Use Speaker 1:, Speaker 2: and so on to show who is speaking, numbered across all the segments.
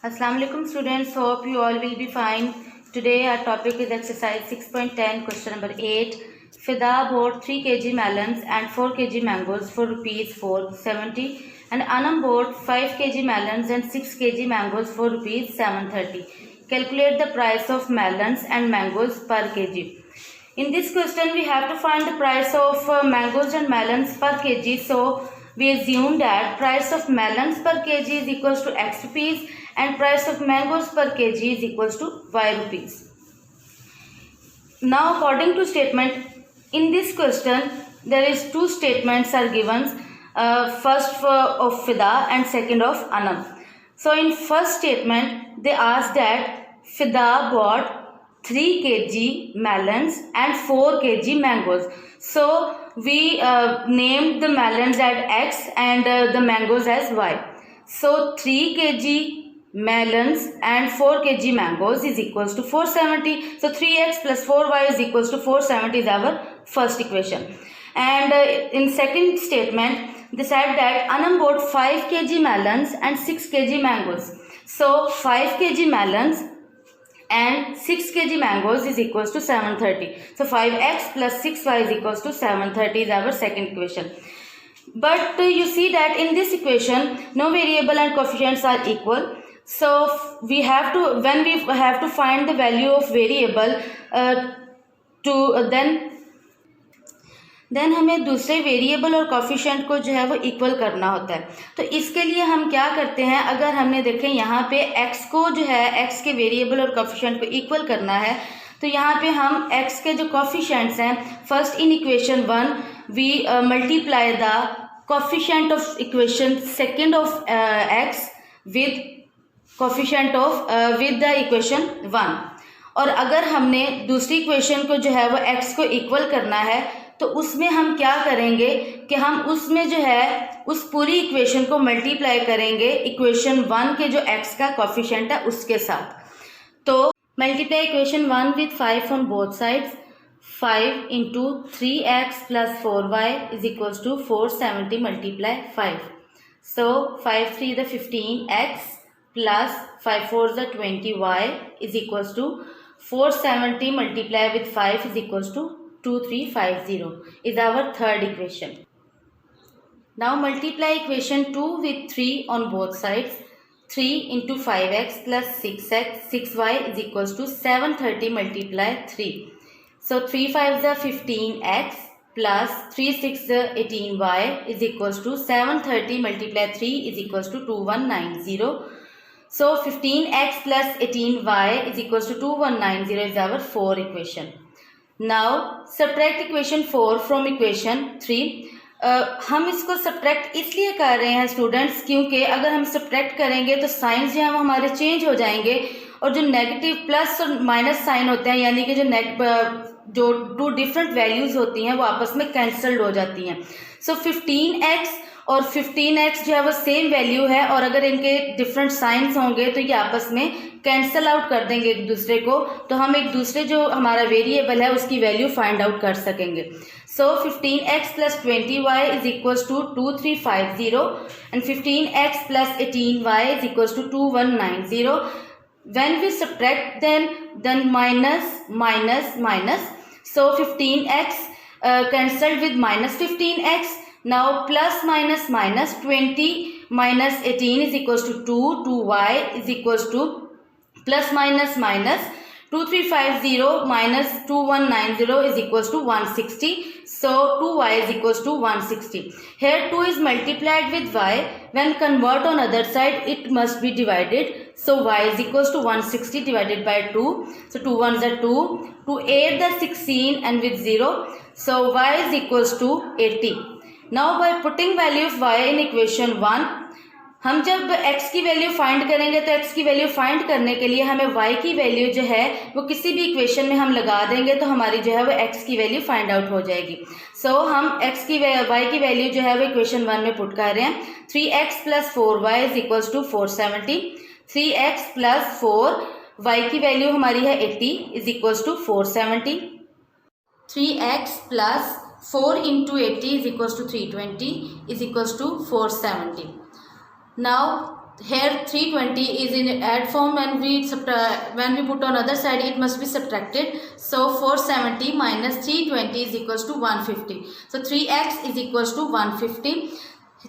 Speaker 1: Assalamu alaikum students, hope you all will be fine. Today our topic is exercise 6.10 question number 8. Fida bought 3 kg melons and 4 kg mangoes for rupees 470 and Anam bought 5 kg melons and 6 kg mangoes for rupees 730. Calculate the price of melons and mangoes per kg. In this question we have to find the price of mangoes and melons per kg. So we assume that price of melons per kg is equals to x rupees and price of mangoes per kg is equals to y rupees. Now according to statement in this question there is two statements are given, first of Fida and second of Anam. So in first statement they ask that Fida bought 3 kg melons and 4 kg mangoes. So we named the melons as x and the mangoes as y. So 3 kg melons and 4 kg mangoes is equals to 470. So 3x plus 4y is equals to 470 is our first equation. And in second statement they said that Anam bought 5 kg melons and 6 kg mangoes. So 5 kg melons and 6 kg mangoes is equals to 730. So 5x plus 6y is equals to 730 is our second equation. But you see that in this equation no variable and coefficients are equal. So we have to, when we have to find the value of variable then हमें दूसरे variable और coefficient को जो है वो equal करना होता है. तो इसके लिए हम क्या करते हैं, अगर हमने देखें यहाँ पे x को जो है x के वेरिएबल और कोफिशिएंट को इक्वल करना है तो यहाँ पे हम x के जो कोफिशिएंट्स हैं, first in equation 1 we multiply the coefficient of equation second of x with coefficient of with the equation 1. और अगर हमने दूसरी इक्वेशन को जो है वो x को इक्वल करना है तो उसमें हम क्या करेंगे कि हम उसमें जो है उस पूरी इक्वेशन को मल्टीप्लाई करेंगे इक्वेशन 1 के जो x का कोफिशिएंट है उसके साथ. तो multiply equation 1 with 5 on both sides. 5 into 3x plus 4y is equals to 470 multiply 5. So 5 3 the 15x plus 5 4 the 20y is equals to 470 multiply with 5 is equals to 2350 is our third equation. Now multiply equation 2 with 3 on both sides. 3 into 5x plus 6x 6y is equals to 730 multiply 3. So 3 5 the 15x plus 3 6 the 18y is equals to 730 multiply 3 is equals to 2190. So 15x plus 18y is equals to 2190 is our fourth equation. Now subtract equation 4 from equation 3. हम इसको subtract इसलिए कर रहे हैं students क्योंकि अगर हम subtract करेंगे तो साइंस जो है वो हमारे चेंज हो जाएंगे और जो नेगेटिव प्लस और माइनस साइन होते हैं यानी कि जो टू डिफरेंट वैल्यूज़ होती हैं वो आपस में कैंसल्ड हो जाती हैं. सो 15x और 15x जो है वो सेम वैल्यू है और अगर इनके डिफरेंट साइंस होंगे तो ये आपस में कैंसल आउट कर देंगे एक दूसरे को, तो हम एक दूसरे जो हमारा वेरिएबल है उसकी वैल्यू फाइंड आउट कर सकेंगे. So 15x plus 20y is equals to 2350 and 15x plus 18y is equals to 2190. When we subtract then minus minus minus. So 15x cancelled with minus 15x. Now plus minus minus 20 minus 18 is equals to 2. 2y is equals to plus minus minus 2350 minus 2190 is equals to 160. So 2y is equals to 160. Here 2 is multiplied with y. When convert on other side it must be divided. So y is equals to 160 divided by 2. So 2 1s are 2. 2 8 the 16 and with 0. So y is equals to 80. Now by putting value of y in equation 1, हम जब x की value find करेंगे तो x की value find करने के लिए हमें y की वैल्यू जो है वो किसी भी इक्वेशन में हम लगा देंगे तो हमारी जो है वो x की वैल्यू फाइंड आउट हो जाएगी. सो हम y की वैल्यू जो है वो इक्वेशन 1 में पुट कर रहे हैं. 3x plus 4y is equals to 470. 3x plus 4y की वैल्यू हमारी है 80 is equals to 470. 3x plus 4 into 80 is equals to 320 is equals to 470. Now here 320 is in add form. When we put on other side, it must be subtracted. So 470 minus 320 is equals to 150. So 3x is equals to 150.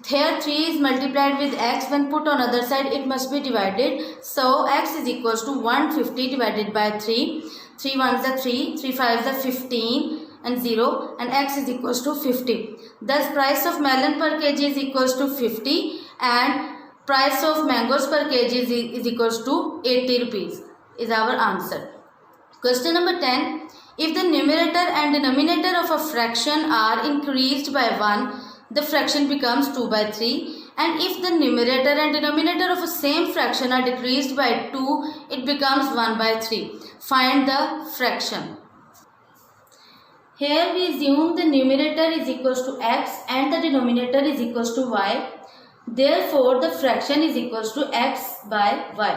Speaker 1: Here 3 is multiplied with x. When put on other side, it must be divided. So x is equals to 150 divided by 3. 3 ones are 3, 3 fives are 15 and 0, and x is equals to 50. Thus price of melon per kg is equals to 50 and price of mangoes per kg is equals to 80 rupees is our answer. Question number 10. If the numerator and denominator of a fraction are increased by 1, the fraction becomes 2 by 3. And if the numerator and denominator of a same fraction are decreased by 2, it becomes 1 by 3. Find the fraction. Here we assume the numerator is equals to x and the denominator is equals to y. Therefore, the fraction is equals to x by y.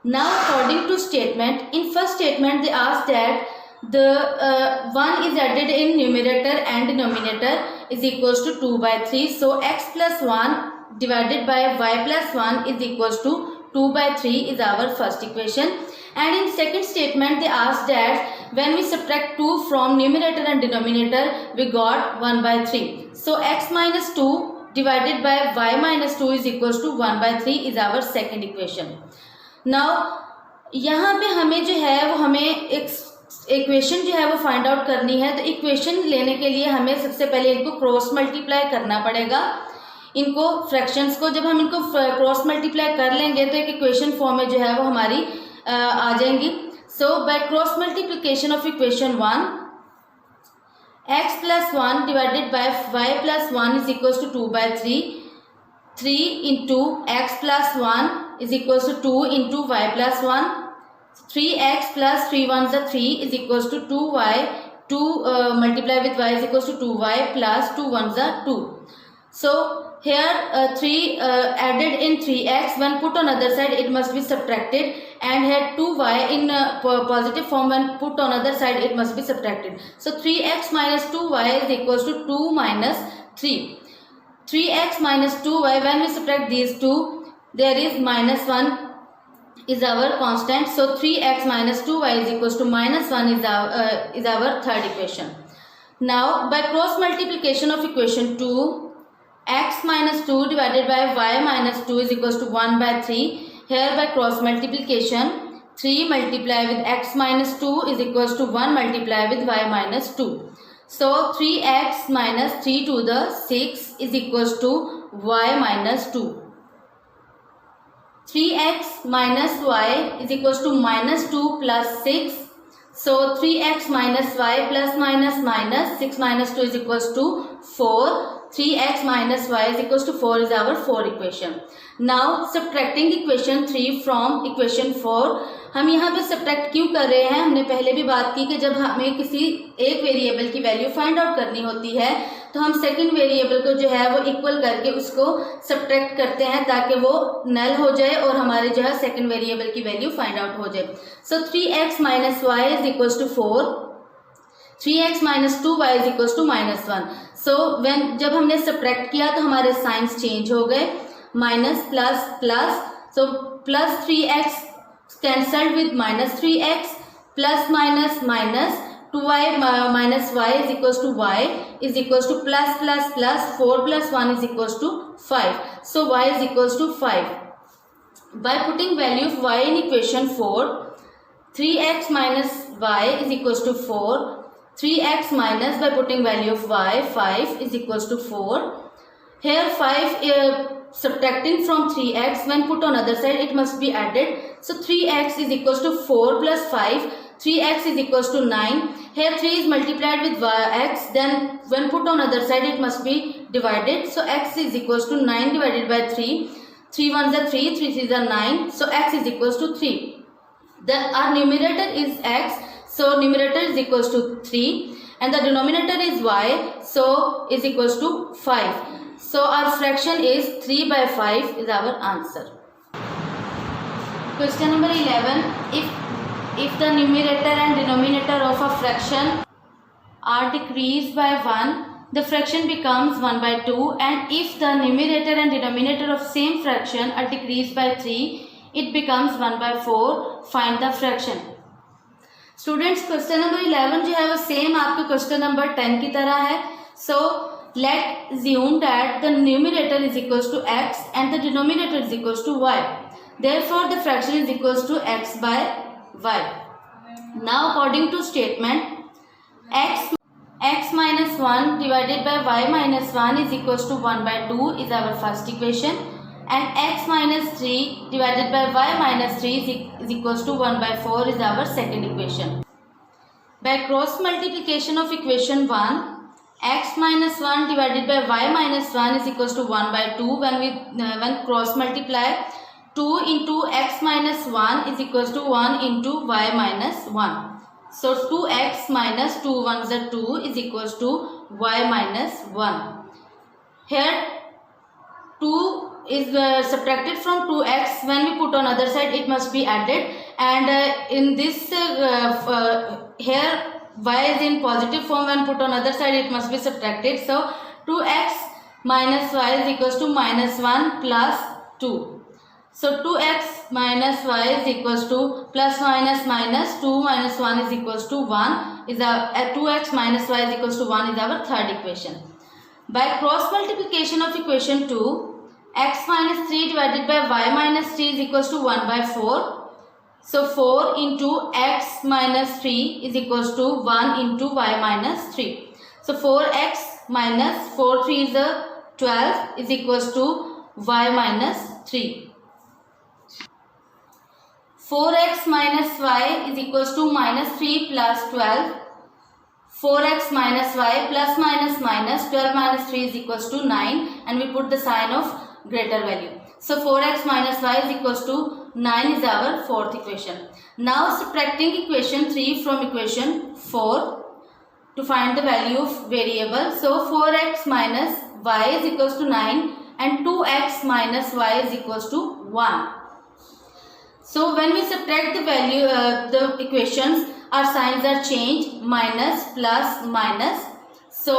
Speaker 1: Now, according to statement, in first statement they asked that the 1 is added in numerator and denominator is equals to 2 by 3. So, x plus 1 divided by y plus 1 is equals to 2 by 3 is our first equation. And in second statement they asked that when we subtract 2 from numerator and denominator, we got 1 by 3. So, x minus 2 divided by y minus 2 is equals to 1 by 3 is our second equation. Now यहाँ पे हमें जो है वो हमें एक equation जो है वो फाइंड आउट करनी है. तो इक्वेशन लेने के लिए हमें सबसे पहले इनको क्रॉस मल्टीप्लाई करना पड़ेगा. इनको फ्रैक्शंस को जब हम इनको क्रॉस मल्टीप्लाई कर लेंगे तो एक इक्वेशन फॉर्म में जो है वो हमारी आ जाएंगी. So by cross multiplication of equation 1, x plus 1 divided by y plus 1 is equals to 2 by 3. 3 into x plus 1 is equals to 2 into y plus 1. 3x plus 3 ones are 3 is equals to 2y. 2 multiply with y is equals to 2y plus 2 ones are 2. So here 3 added in 3x, when put on other side it must be subtracted, and here 2y in positive form when put on other side it must be subtracted. So 3x minus 2y is equals to 2 minus 3. 3x minus 2y, when we subtract these two, there is minus 1 is our constant. So 3x minus 2y is equals to minus 1 is our third equation. Now by cross multiplication of equation 2, x minus 2 divided by y minus 2 is equals to 1 by 3. Here by cross multiplication, 3 multiply with x minus 2 is equals to 1 multiply with y minus 2. So 3x minus 3 to the 6 is equals to y minus 2. 3x minus y is equals to minus 2 plus 6. So 3x minus y plus minus 6 minus 2 is equals to 4. 3x minus y is equals to 4 is our fourth equation. Now subtracting equation 3 from equation 4. हम यहाँ पे subtract क्यों कर रहे हैं? हमने पहले भी बात की कि जब हमें किसी एक वेरिएबल की वैल्यू फाइंड आउट करनी होती है तो हम सेकंड वेरिएबल को जो है वो इक्वल करके उसको सब्ट्रैक्ट करते हैं ताकि वो नल हो जाए और हमारे जो है सेकंड वेरिएबल की वैल्यू फाइंड आउट हो जाए. So 3x minus y is equals to 4. 3x minus 2y is equals to minus 1. So when जब हमने सब्ट्रैक्ट किया तो हमारे साइंस चेंज हो गए. Minus plus plus, so plus 3x cancelled with minus 3x, plus minus minus 2y minus y is equals to y is equals to plus plus plus 4 plus 1 is equals to 5. So y is equals to 5. By putting value of y in equation 4, 3x minus y is equals to 4. 3x minus by putting value of y 5 is equals to 4. Here 5 subtracting from 3x, when put on other side it must be added. So 3x is equals to 4 plus 5. 3x is equals to 9. Here 3 is multiplied with x, then when put on other side it must be divided. So x is equals to 9 divided by 3. 3 ones are 3, 3 threes are 9. So x is equals to 3. Our numerator is x, so numerator is equals to 3, and the denominator is y, so is equals to 5. So our fraction is 3 by 5 is our answer. Question number 11. If the numerator and denominator of a fraction are decreased by 1, the fraction becomes 1/2, and if the numerator and denominator of same fraction are decreased by 3, it becomes 1/4. Find the fraction. Students question number 11 जो है वो same आपके question number 10 की तरह है. So let assume that the numerator is equals to x and the denominator is equals to y. Therefore the fraction is equals to x by y. Now according to statement, x minus 1 divided by y minus 1 is equals to 1/2 is our first equation, and x minus 3 divided by y minus 3 is equals to 1/4 is our second equation. By cross multiplication of equation 1, x minus 1 divided by y minus 1 is equals to 1/2. When cross multiply, 2 into x minus 1 is equals to 1 into y minus 1. So 2x minus 2 ones are 2 is equals to y minus 1. Here 2 is subtracted from 2x. When we put on other side, it must be added, and in this here y is in positive form. When put on other side, it must be subtracted. So 2x minus y is equals to minus 1 plus 2. So 2x minus y is equals to plus minus minus 2 minus 1 is equals to 1 is our 2x minus y is equals to 1 is our third equation. By cross multiplication of equation 2, x minus 3 divided by y minus 3 is equals to 1/4. So 4 into x minus 3 is equals to 1 into y minus 3. So 4x minus 4 3 is 12 is equals to y minus 3. 4x minus y is equals to minus 3 plus 12. 4x minus y plus minus minus 12 minus 3 is equals to 9, and we put the sign of greater value. So 4x minus y is equals to 9 is our fourth equation. Now subtracting equation 3 from equation 4 to find the value of variable. So 4x minus y is equals to 9 and 2x minus y is equals to 1. So when we subtract the value, the equations, our signs are changed, minus, plus, minus. So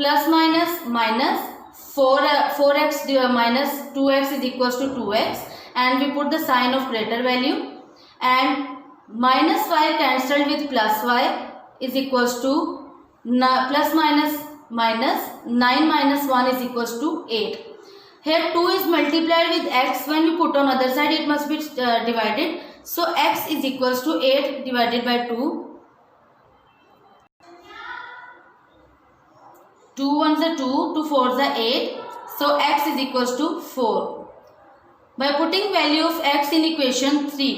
Speaker 1: plus minus minus 4x minus 2x is equals to 2x, and we put the sign of greater value, and minus y cancelled with plus y is equals to plus minus minus 9 minus 1 is equals to 8. Here 2 is multiplied with x. When we put on other side, it must be divided. So x is equals to 8 divided by 2. 2 ones are 2, 2 fours are 8. So x is equals to 4. By putting value of x in equation 3,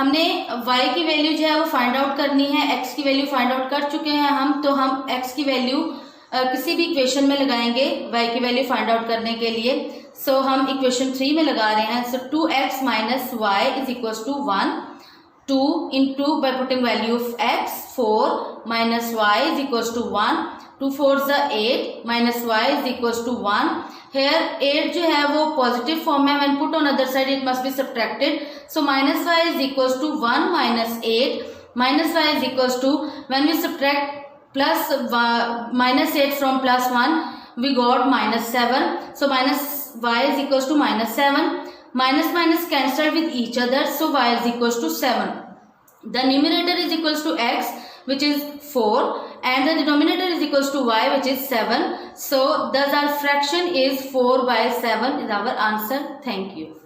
Speaker 1: हमने y की value जो है वो find out करनी है. x की value find out कर चुके हैं हम, तो हम x की वैल्यू किसी भी इक्वेशन में लगाएंगे y की वैल्यू फाइंड आउट करने के लिए. सो हम इक्वेशन 3 में लगा रहे हैं. So 2x minus y is equals to 1. 2 into by putting value of x 4 minus y is equals to 1. 2 4s are 8 minus y is equals to 1. Here 8 जो है वो पॉजिटिव फॉर्म में, when put on other side it must be subtracted. So minus y is equals to 1 minus 8 minus y is equals to, when we subtract plus minus 8 from plus 1, we got minus 7. So minus y is equals to minus 7. Minus minus cancelled with each other, so y is equals to 7. The numerator is equals to x, which is 4, and the denominator is equals to y, which is 7. So thus our fraction is 4/7 is our answer. Thank you.